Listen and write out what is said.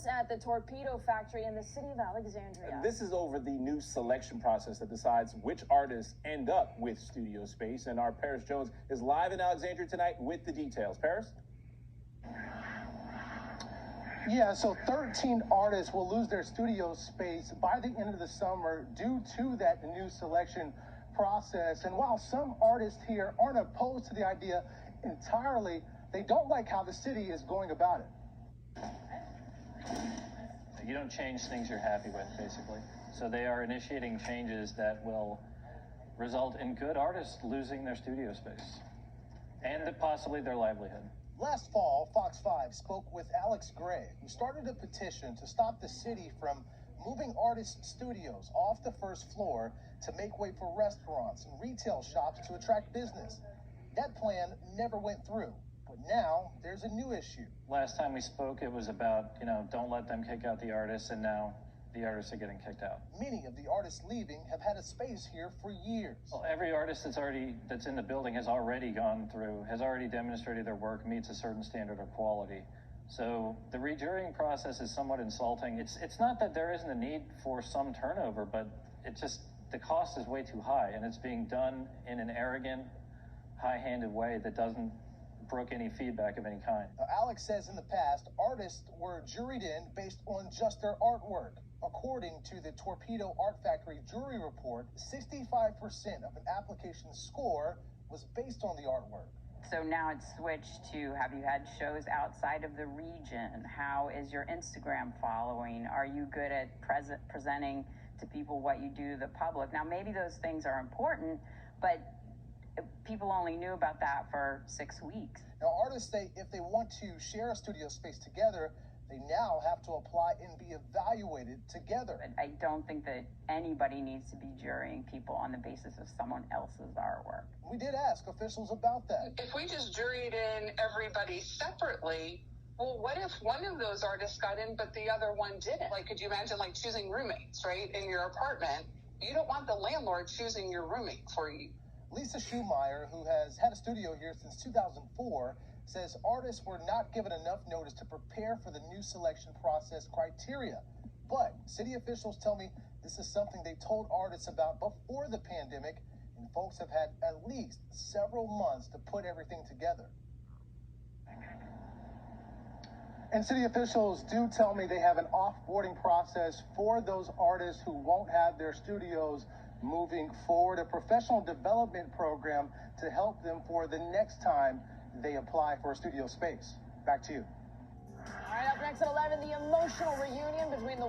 at the Torpedo Factory in the city of Alexandria. This is over the new selection process that decides which artists end up with studio space. And our Paris Jones is live in Alexandria tonight with the details. Paris? Yeah, so 13 artists will lose their studio space by the end of the summer due to that new selection process. And while some artists here aren't opposed to the idea entirely, they don't like how the city is going about it. You don't change things you're happy with, basically. So they are initiating changes that will result in good artists losing their studio space and possibly their livelihood. Last fall, Fox 5 spoke with Alex Gray, who started a petition to stop the city from moving artists' studios off the first floor to make way for restaurants and retail shops to attract business. That plan never went through, but now there's a new issue. Last time we spoke, it was about, don't let them kick out the artists, and now the artists are getting kicked out. Many of the artists leaving have had a space here for years. Well, every artist that's in the building has already demonstrated their work meets a certain standard of quality. So the rejurying process is somewhat insulting. It's not that there isn't a need for some turnover, but the cost is way too high, and it's being done in an arrogant, high-handed way that doesn't brook any feedback of any kind. Alex says in the past, artists were juried in based on just their artwork. According to the Torpedo Art Factory jury report, 65% of an application's score was based on the artwork. So now it's switched to, have you had shows outside of the region? How is your Instagram following? Are you good at presenting to people what you do to the public? Now, maybe those things are important, but people only knew about that for 6 weeks. Now, artists say if they want to share a studio space together, they now have to apply and be evaluated together. I don't think that anybody needs to be jurying people on the basis of someone else's artwork. We did ask officials about that. If we just juried in everybody separately, well, what if one of those artists got in but the other one didn't? Like, could you imagine choosing roommates, right, in your apartment? You don't want the landlord choosing your roommate for you. Lisa Schumeyer, who has had a studio here since 2004, says artists were not given enough notice to prepare for the new selection process criteria. But city officials tell me this is something they told artists about before the pandemic, and folks have had at least several months to put everything together. And city officials do tell me they have an off-boarding process for those artists who won't have their studios moving forward, a professional development program to help them for the next time they apply for a studio space. Back to you. All right, up next at 11, the emotional